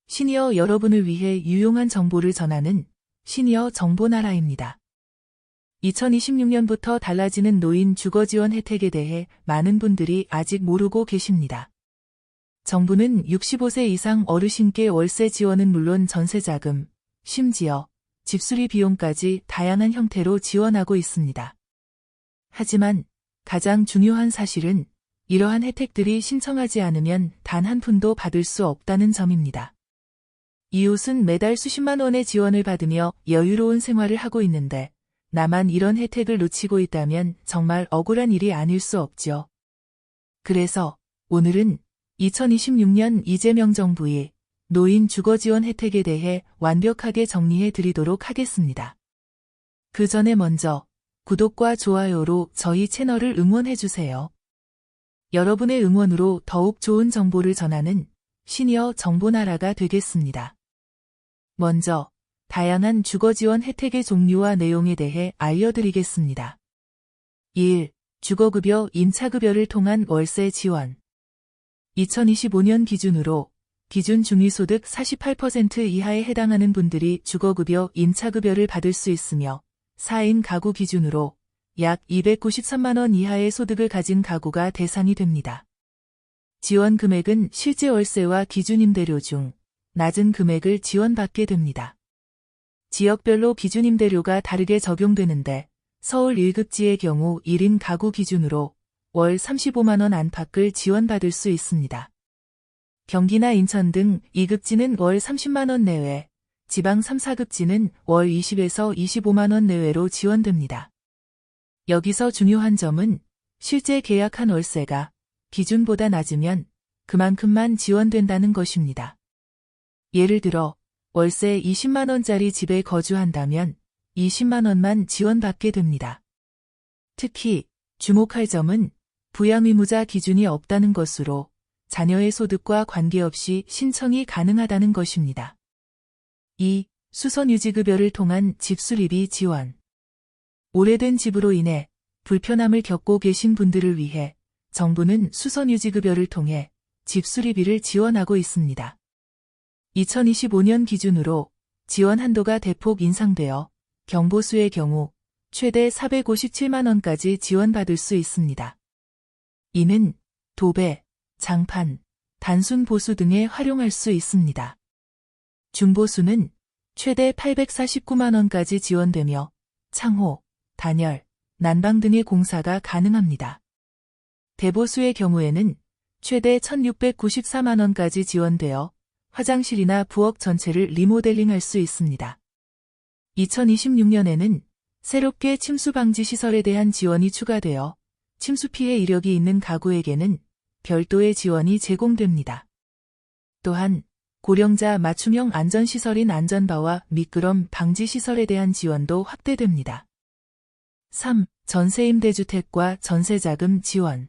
시니어 여러분을 위해 유용한 정보를 전하는 시니어 정보나라입니다. 2026년부터 달라지는 노인 주거지원 혜택에 대해 많은 분들이 아직 모르고 계십니다. 정부는 65세 이상 어르신께 월세 지원은 물론 전세자금, 심지어 집수리 비용까지 다양한 형태로 지원하고 있습니다. 하지만 가장 중요한 사실은 이러한 혜택들이 신청하지 않으면 단 한 푼도 받을 수 없다는 점입니다. 이웃은 매달 수십만 원의 지원을 받으며 여유로운 생활을 하고 있는데 나만 이런 혜택을 놓치고 있다면 정말 억울한 일이 아닐 수 없죠. 그래서 오늘은 2026년 이재명 정부의 노인 주거지원 혜택에 대해 완벽하게 정리해 드리도록 하겠습니다. 그 전에 먼저 구독과 좋아요로 저희 채널을 응원해 주세요. 여러분의 응원으로 더욱 좋은 정보를 전하는 시니어 정보나라가 되겠습니다. 먼저 다양한 주거지원 혜택의 종류와 내용에 대해 알려드리겠습니다. 1. 주거급여 임차급여를 통한 월세 지원. 2025년 기준으로 기준 중위소득 48% 이하에 해당하는 분들이 주거급여 임차급여를 받을 수 있으며 4인 가구 기준으로 약 293만 원 이하의 소득을 가진 가구가 대상이 됩니다. 지원 금액은 실제 월세와 기준 임대료 중 낮은 금액을 지원받게 됩니다. 지역별로 기준 임대료가 다르게 적용되는데 서울 1급지의 경우 1인 가구 기준으로 월 35만 원 안팎을 지원받을 수 있습니다. 경기나 인천 등 2급지는 월 30만 원 내외, 지방 3, 4급지는 월 20에서 25만 원 내외로 지원됩니다. 여기서 중요한 점은 실제 계약한 월세가 기준보다 낮으면 그만큼만 지원된다는 것입니다. 예를 들어 월세 20만 원짜리 집에 거주한다면 20만 원만 지원받게 됩니다. 특히 주목할 점은 부양의무자 기준이 없다는 것으로 자녀의 소득과 관계없이 신청이 가능하다는 것입니다. 2. 수선유지급여를 통한 집수리비 지원. 오래된 집으로 인해 불편함을 겪고 계신 분들을 위해 정부는 수선유지급여를 통해 집수리비를 지원하고 있습니다. 2025년 기준으로 지원 한도가 대폭 인상되어 경보수의 경우 최대 457만 원까지 지원받을 수 있습니다. 이는 도배, 장판, 단순 보수 등에 활용할 수 있습니다. 중보수는 최대 849만 원까지 지원되며 창호, 단열, 난방 등의 공사가 가능합니다. 대보수의 경우에는 최대 1694만 원까지 지원되어 화장실이나 부엌 전체를 리모델링할 수 있습니다. 2026년에는 새롭게 침수 방지 시설에 대한 지원이 추가되어 침수 피해 이력이 있는 가구에게는 별도의 지원이 제공됩니다. 또한 고령자 맞춤형 안전시설인 안전바와 미끄럼 방지 시설에 대한 지원도 확대됩니다. 3. 전세임대주택과 전세자금 지원.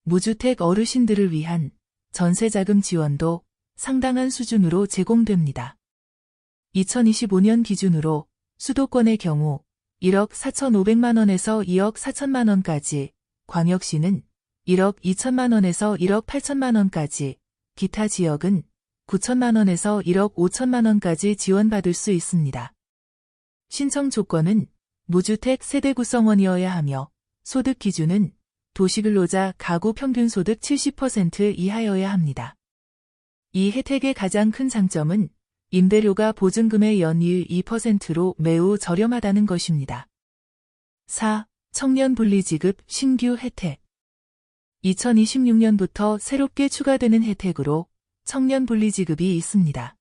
무주택 어르신들을 위한 전세자금 지원도 상당한 수준으로 제공됩니다. 2025년 기준으로 수도권의 경우 1억 4,500만 원에서 2억 4천만 원까지, 광역시는 1억 2천만 원에서 1억 8천만 원까지, 기타 지역은 9천만 원에서 1억 5천만 원까지 지원받을 수 있습니다. 신청 조건은 무주택 세대 구성원이어야 하며 소득 기준은 도시근로자 가구 평균소득 70% 이하여야 합니다. 이 혜택의 가장 큰 장점은 임대료가 보증금의 연이율 2%로 매우 저렴하다는 것입니다. 4. 청년 분리지급 신규 혜택. 2026년부터 새롭게 추가되는 혜택으로 청년 분리지급이 있습니다.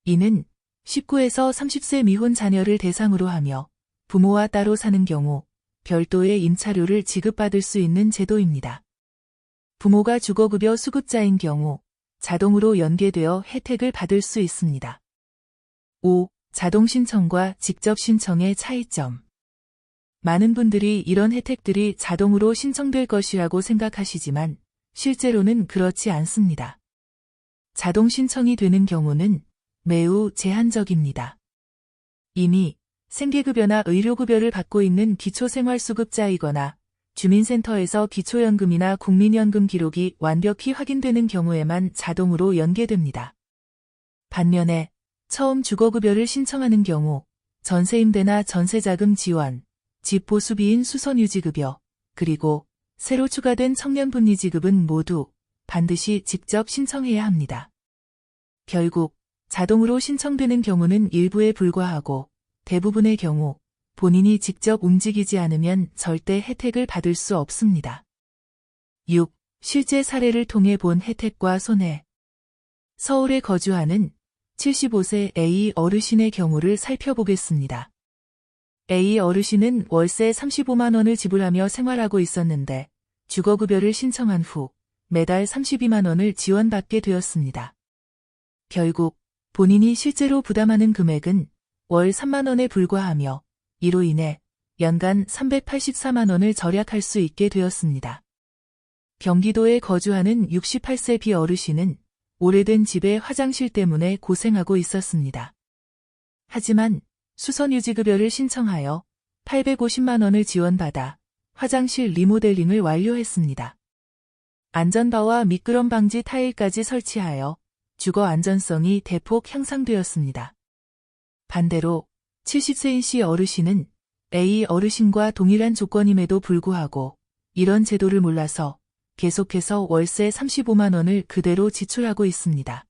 이는 19에서 30세 미혼 자녀를 대상으로 하며 부모와 따로 사는 경우 별도의 임차료를 지급받을 수 있는 제도입니다. 부모가 주거급여 수급자인 경우 자동으로 연계되어 혜택을 받을 수 있습니다. 5. 자동 신청과 직접 신청의 차이점. 많은 분들이 이런 혜택들이 자동으로 신청될 것이라고 생각하시지만 실제로는 그렇지 않습니다. 자동 신청이 되는 경우는 매우 제한적입니다. 이미 생계급여나 의료급여를 받고 있는 기초생활수급자이거나 주민센터에서 기초연금이나 국민연금 기록이 완벽히 확인되는 경우에만 자동으로 연계됩니다. 반면에 처음 주거급여를 신청하는 경우 전세임대나 전세자금 지원, 집 보수비인 수선유지급여, 그리고 새로 추가된 청년분리지급은 모두 반드시 직접 신청해야 합니다. 결국 자동으로 신청되는 경우는 일부에 불과하고 대부분의 경우 본인이 직접 움직이지 않으면 절대 혜택을 받을 수 없습니다. 6. 실제 사례를 통해 본 혜택과 손해. 서울에 거주하는 75세 A 어르신의 경우를 살펴보겠습니다. A 어르신은 월세 35만 원을 지불하며 생활하고 있었는데 주거급여를 신청한 후 매달 32만 원을 지원받게 되었습니다. 결국 본인이 실제로 부담하는 금액은 월 3만 원에 불과하며 이로 인해 연간 384만 원을 절약할 수 있게 되었습니다. 경기도에 거주하는 68세 B 어르신은 오래된 집의 화장실 때문에 고생하고 있었습니다. 하지만 수선유지급여를 신청하여 850만 원을 지원받아 화장실 리모델링을 완료했습니다. 안전바와 미끄럼 방지 타일까지 설치하여 주거 안전성이 대폭 향상되었습니다. 반대로 70세인 C 어르신은 A 어르신과 동일한 조건임에도 불구하고 이런 제도를 몰라서 계속해서 월세 35만 원을 그대로 지출하고 있습니다.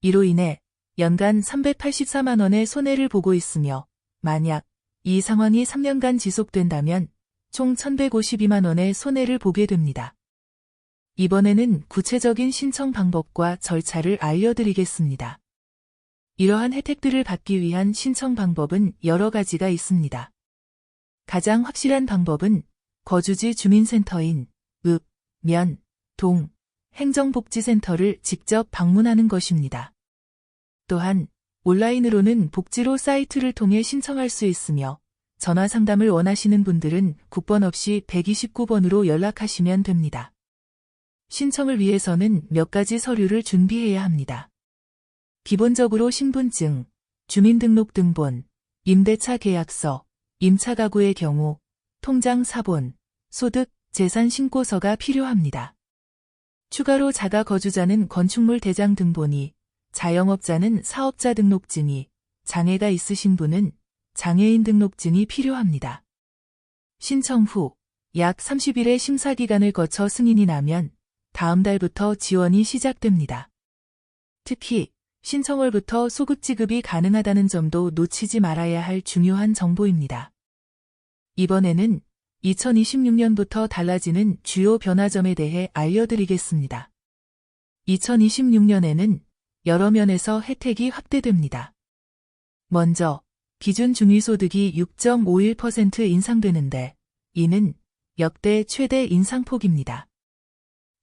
이로 인해 연간 384만 원의 손해를 보고 있으며 만약 이 상황이 3년간 지속된다면 총 1152만 원의 손해를 보게 됩니다. 이번에는 구체적인 신청 방법과 절차를 알려드리겠습니다. 이러한 혜택들을 받기 위한 신청 방법은 여러 가지가 있습니다. 가장 확실한 방법은 거주지 주민센터인 읍, 면, 동, 행정복지센터를 직접 방문하는 것입니다. 또한 온라인으로는 복지로 사이트를 통해 신청할 수 있으며 전화 상담을 원하시는 분들은 국번 없이 129번으로 연락하시면 됩니다. 신청을 위해서는 몇 가지 서류를 준비해야 합니다. 기본적으로 신분증, 주민등록등본, 임대차 계약서, 임차가구의 경우, 통장 사본, 소득, 재산 신고서가 필요합니다. 추가로 자가 거주자는 건축물 대장 등본이, 자영업자는 사업자 등록증이, 장애가 있으신 분은 장애인 등록증이 필요합니다. 신청 후 약 30일의 심사기간을 거쳐 승인이 나면 다음 달부터 지원이 시작됩니다. 특히 신청월부터 소급 지급이 가능하다는 점도 놓치지 말아야 할 중요한 정보입니다. 이번에는 2026년부터 달라지는 주요 변화점에 대해 알려드리겠습니다. 2026년에는 여러 면에서 혜택이 확대됩니다. 먼저 기준 중위소득이 6.51% 인상되는데 이는 역대 최대 인상폭입니다.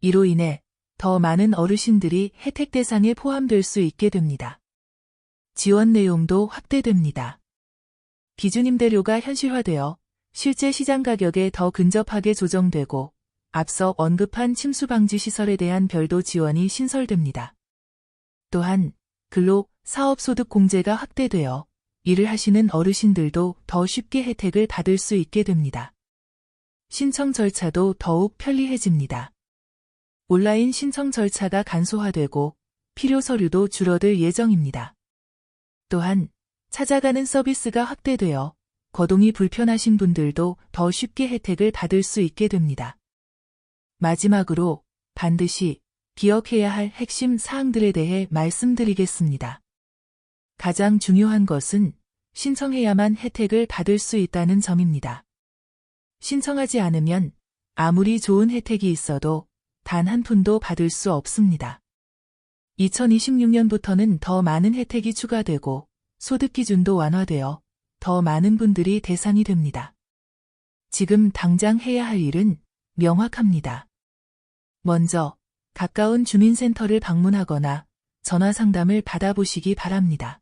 이로 인해 더 많은 어르신들이 혜택 대상에 포함될 수 있게 됩니다. 지원 내용도 확대됩니다. 기준 임대료가 현실화되어 실제 시장 가격에 더 근접하게 조정되고 앞서 언급한 침수 방지 시설에 대한 별도 지원이 신설됩니다. 또한 근로, 사업소득 공제가 확대되어 일을 하시는 어르신들도 더 쉽게 혜택을 받을 수 있게 됩니다. 신청 절차도 더욱 편리해집니다. 온라인 신청 절차가 간소화되고 필요 서류도 줄어들 예정입니다. 또한 찾아가는 서비스가 확대되어 거동이 불편하신 분들도 더 쉽게 혜택을 받을 수 있게 됩니다. 마지막으로 반드시 기억해야 할 핵심 사항들에 대해 말씀드리겠습니다. 가장 중요한 것은 신청해야만 혜택을 받을 수 있다는 점입니다. 신청하지 않으면 아무리 좋은 혜택이 있어도 단 한 푼도 받을 수 없습니다. 2026년부터는 더 많은 혜택이 추가되고 소득 기준도 완화되어 더 많은 분들이 대상이 됩니다. 지금 당장 해야 할 일은 명확합니다. 먼저 가까운 주민센터를 방문하거나 전화 상담을 받아보시기 바랍니다.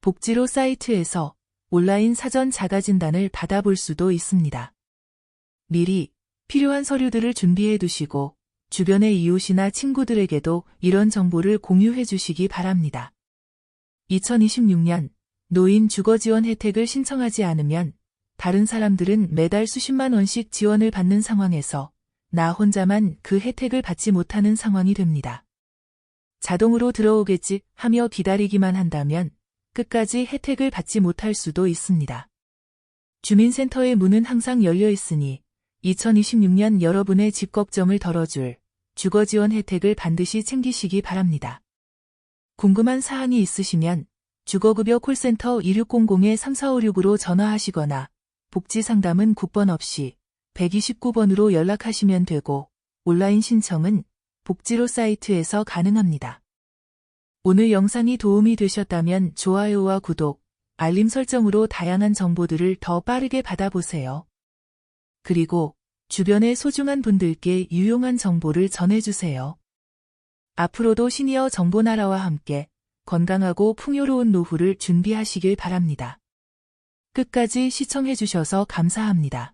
복지로 사이트에서 온라인 사전 자가진단을 받아볼 수도 있습니다. 미리 필요한 서류들을 준비해 두시고 주변의 이웃이나 친구들에게도 이런 정보를 공유해 주시기 바랍니다. 2026년 노인 주거지원 혜택을 신청하지 않으면 다른 사람들은 매달 수십만 원씩 지원을 받는 상황에서 나 혼자만 그 혜택을 받지 못하는 상황이 됩니다. 자동으로 들어오겠지 하며 기다리기만 한다면 끝까지 혜택을 받지 못할 수도 있습니다. 주민센터의 문은 항상 열려 있으니 2026년 여러분의 집 걱정을 덜어줄 주거지원 혜택을 반드시 챙기시기 바랍니다. 궁금한 사항이 있으시면 주거급여 콜센터 2600-3456으로 전화하시거나 복지상담은 국번 없이 129번으로 연락하시면 되고 온라인 신청은 복지로 사이트에서 가능합니다. 오늘 영상이 도움이 되셨다면 좋아요와 구독, 알림 설정으로 다양한 정보들을 더 빠르게 받아보세요. 그리고 주변의 소중한 분들께 유용한 정보를 전해주세요. 앞으로도 시니어 정보나라와 함께 건강하고 풍요로운 노후를 준비하시길 바랍니다. 끝까지 시청해주셔서 감사합니다.